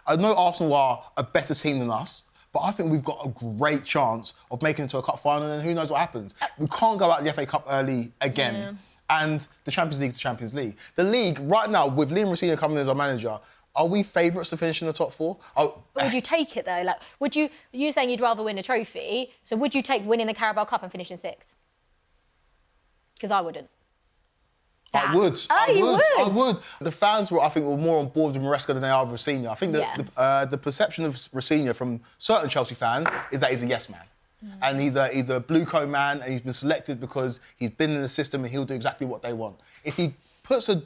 I know Arsenal are a better team than us, but I think we've got a great chance of making it to a cup final, and who knows what happens. We can't go out in the FA Cup early again. Yeah. And the Champions League is the Champions League. The league, right now, with Liam Rosenior coming in as our manager, are we favourites to finish in the top 4? But would you take it, though? Like, would you... You're saying you'd rather win a trophy, so would you take winning the Carabao Cup and finishing 6th? Because I wouldn't. I would. Oh, I would. The fans were more on board with Maresca than they are with Rosenior. I think the perception of Rosenior from certain Chelsea fans is that he's a yes man. And he's a blue coat man, and he's been selected because he's been in the system and he'll do exactly what they want. If he puts a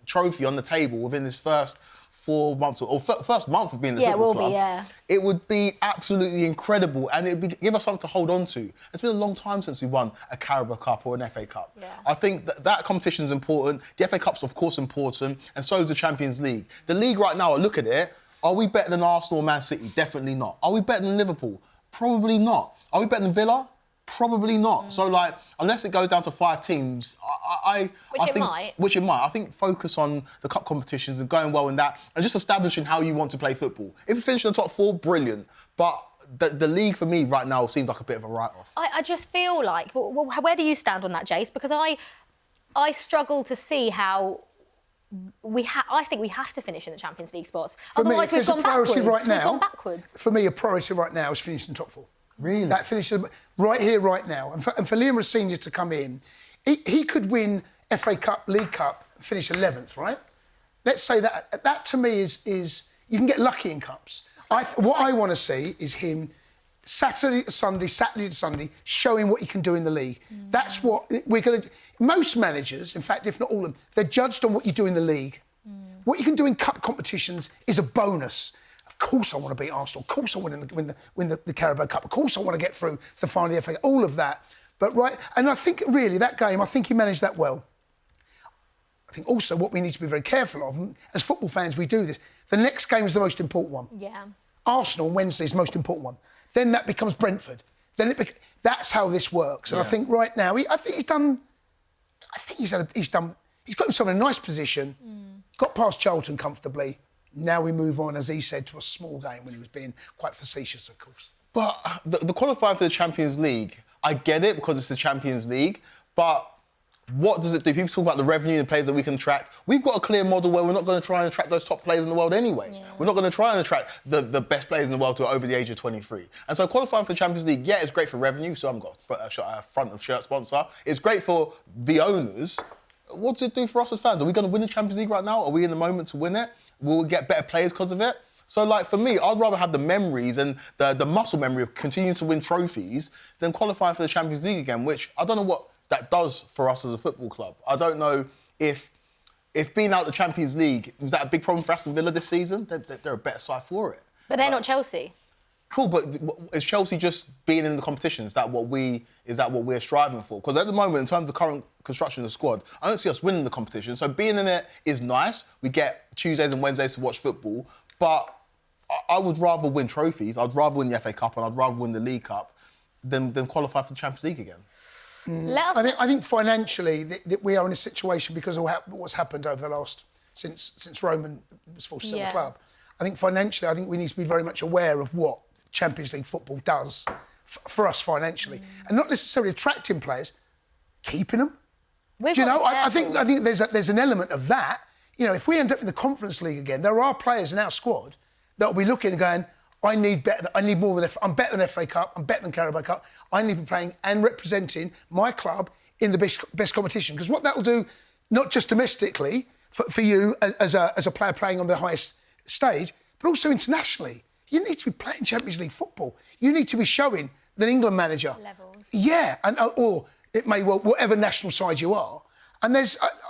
trophy on the table within his first 4 months or first month of being in the football club, it would be absolutely incredible, and it would give us something to hold on to. It's been a long time since we won a Carabao Cup or an FA Cup. Yeah. I think that competition is important. The FA Cup's of course important, and so is the Champions League. The league right now, I look at it, are we better than Arsenal or Man City? Definitely not. Are we better than Liverpool? Probably not. Are we better than Villa? Probably not. So, unless it goes down to 5 teams, I think... Which it might. I think focus on the cup competitions and going well in that and just establishing how you want to play football. If you finish in the top 4, brilliant. But the league, for me, right now, seems like a bit of a write-off. I just feel like... Well, where do you stand on that, Jace? Because I struggle to see how... I think we have to finish in the Champions League spots. Otherwise, we've gone backwards. We've gone backwards. For me, a priority right now is finishing top 4. Really? That finishes right here, right now. And for Liam Rosenior to come in, he could win FA Cup, League Cup, and finish 11th, right? Let's say that. That to me is you can get lucky in cups. What I want to see is him Saturday to Sunday, showing what he can do in the league. That's what we're going to do. Most managers, in fact, if not all of them, they're judged on what you do in the league. What you can do in cup competitions is a bonus. Of course I want to beat Arsenal. Of course I want to win the Carabao Cup. Of course I want to get through the final of the FA. All of that. But and I think really that game, I think he managed that well. I think also what we need to be very careful of, and as football fans we do this, the next game is the most important one. Yeah. Arsenal Wednesday is the most important one. Then that becomes Brentford. Then that's how this works. And I think right now, he's got himself in a nice position, got past Charlton comfortably. Now we move on, as he said, to a small game when he was being quite facetious, of course. But the qualifying for the Champions League, I get it because it's the Champions League, but what does it do? People talk about the revenue and players that we can attract. We've got a clear model where we're not going to try and attract those top players in the world anyway. Yeah. We're not going to try and attract the best players in the world who are over the age of 23. And so qualifying for the Champions League, it's great for revenue, so I haven't got a front of shirt sponsor. It's great for the owners. What does it do for us as fans? Are we going to win the Champions League right now? Are we in the moment to win it? Will we get better players because of it? So, for me, I'd rather have the memories and the muscle memory of continuing to win trophies than qualifying for the Champions League again, which I don't know what that does for us as a football club. I don't know if being out the Champions League, was that a big problem for Aston Villa this season? They're a better side for it. But they're not Chelsea. Cool, but is Chelsea just being in the competition? Is that what we're striving for? Because at the moment, in terms of the current construction of the squad, I don't see us winning the competition. So being in it is nice. We get Tuesdays and Wednesdays to watch football, but I would rather win trophies. I'd rather win the FA Cup and I'd rather win the League Cup than qualify for the Champions League again. I think financially that we are in a situation because of what's happened over the last since Roman was forced to sell the club. I think financially, we need to be very much aware of what Champions League football does for us financially, and not necessarily attracting players, keeping them. I think there's an element of that. If we end up in the Conference League again, there are players in our squad that will be looking and going, I need more than I'm better than FA Cup, I'm better than Carabao Cup. I need to be playing and representing my club in the best competition. Because what that will do, not just domestically for you as a player playing on the highest stage, but also internationally. You need to be playing Champions League football. You need to be showing the England manager levels. Yeah, or it may well whatever national side you are. And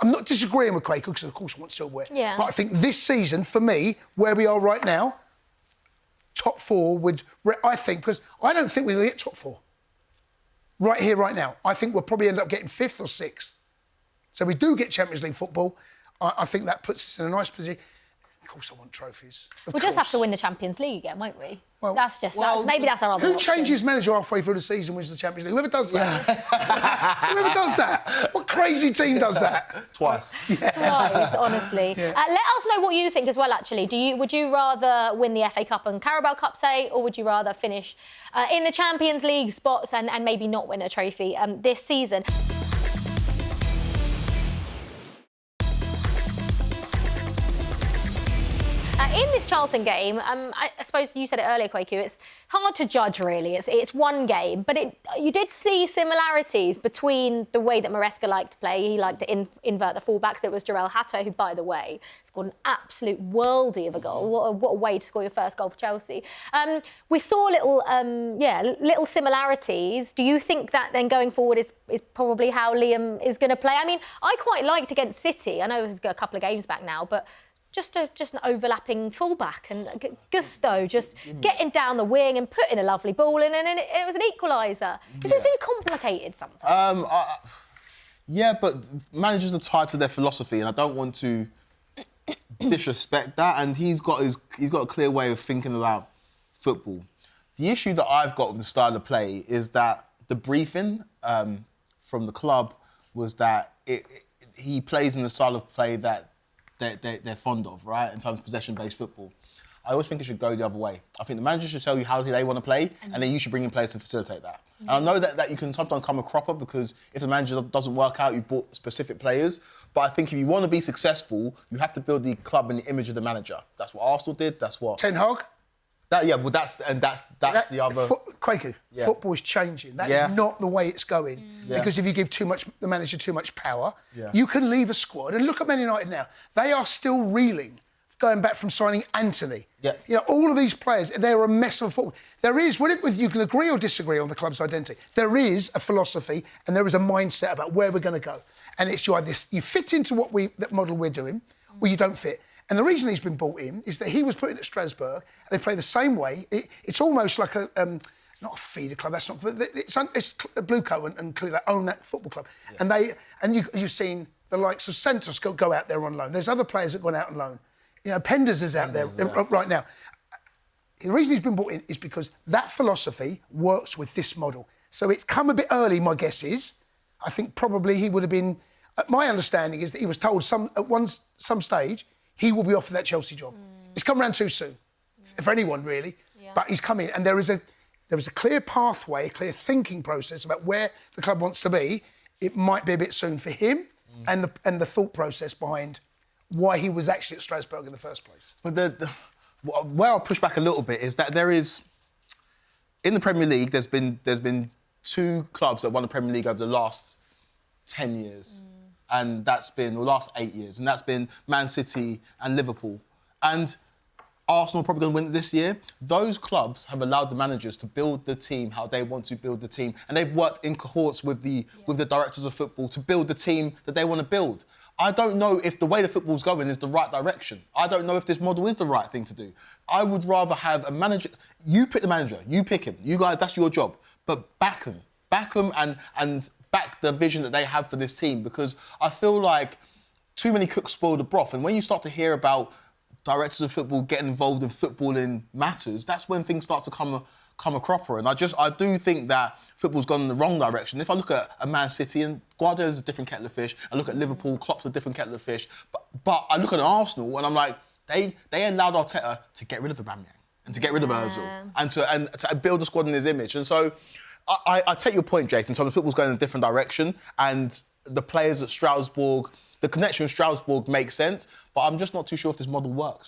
I'm not disagreeing with Kweku because of course I want silverware. Yeah. But I think this season, for me, where we are right now, top 4 because I don't think we're going to get top 4. Right here, right now. I think we'll probably end up getting 5th or 6th. So we do get Champions League football. I think that puts us in a nice position. Of course I want trophies. We'll just have to win the Champions League again, won't we? Well, maybe that's our other Who option. changes manager halfway through the season wins the Champions League? Whoever does that. Whoever does that. What crazy team does that? Twice. Twice, honestly. Yeah. Let us know what you think as well, actually. Would you rather win the FA Cup and Carabao Cup, say, or would you rather finish in the Champions League spots and maybe not win a trophy this season? In this Charlton game, I suppose you said it earlier, Kweku, it's hard to judge, really. It's one game, but you did see similarities between the way that Maresca liked to play. He liked to invert the fullbacks. It was Jarell Hato, who, by the way, scored an absolute worldie of a goal. What a way to score your first goal for Chelsea. We saw little similarities. Do you think that then going forward is probably how Liam is going to play? I mean, I quite liked against City. I know it was a couple of games back now, but just an overlapping fullback and Gusto just getting down the wing and putting a lovely ball in, and it was an equaliser. Is it too complicated sometimes? Yeah, but managers are tied to their philosophy, and I don't want to disrespect that. And he's got a clear way of thinking about football. The issue that I've got with the style of play is that the briefing from the club was that he plays in the style of play that they're fond of, right, in terms of possession-based football. I always think it should go the other way. I think the manager should tell you how they want to play, and then you should bring in players to facilitate that. And I know that you can sometimes come a cropper because if the manager doesn't work out, you've bought specific players. But I think if you want to be successful, you have to build the club in the image of the manager. That's what Arsenal did. That's what Ten Hag. That's the other. Kweku, football is changing. That is not the way it's going. Because if you give the manager too much power, you can leave a squad. And look at Man United now. They are still reeling, going back from signing Anthony. Yeah. You know, all of these players, they're a mess of football. There is, whether you can agree or disagree on the club's identity, there is a philosophy and there is a mindset about where we're going to go. And it's you fit into that model we're doing, or you don't fit. And the reason he's been brought in is that he was put in at Strasbourg, and they play the same way. It's almost like not a feeder club, that's not, but it's Blue Coat and Clear own that football club. Yeah. And you've seen the likes of Santos go out there on loan. There's other players that have gone out on loan. You know, Penders is out there right now. The reason he's been brought in is because that philosophy works with this model. So it's come a bit early, my guess is. I think probably he would have been... My understanding is that he was told at some stage he will be offered that Chelsea job. It's come around too soon, for anyone really. Yeah. But he's come in, and there is a clear pathway, a clear thinking process about where the club wants to be. It might be a bit soon for him, and the thought process behind why he was actually at Strasbourg in the first place. But where I'll push back a little bit is that there is, in the Premier League, there's been two clubs that won the Premier League over the last 10 years. And that's been the last 8 years, and that's been Man City and Liverpool. And Arsenal are probably going to win it this year. Those clubs have allowed the managers to build the team how they want to build the team, and they've worked in cohorts with the directors of football to build the team that they want to build. I don't know if the way the football's going is the right direction. I don't know if this model is the right thing to do. I would rather have a manager. You pick the manager. You pick him. You guys, that's your job. But back him and back the vision that they have for this team, because I feel like too many cooks spoil the broth. And when you start to hear about directors of football getting involved in footballing matters, that's when things start to come a cropper. And I do think that football's gone in the wrong direction. If I look at a Man City, and Guardiola's a different kettle of fish, I look at Liverpool, Klopp's a different kettle of fish, but I look at Arsenal and I'm like, they allowed Arteta to get rid of Aubameyang and to get rid of Ozil and to build a squad in his image. And so I take your point, Jason, in terms of football's going in a different direction, and the players at Strasbourg, the connection with Strasbourg makes sense, but I'm just not too sure if this model works.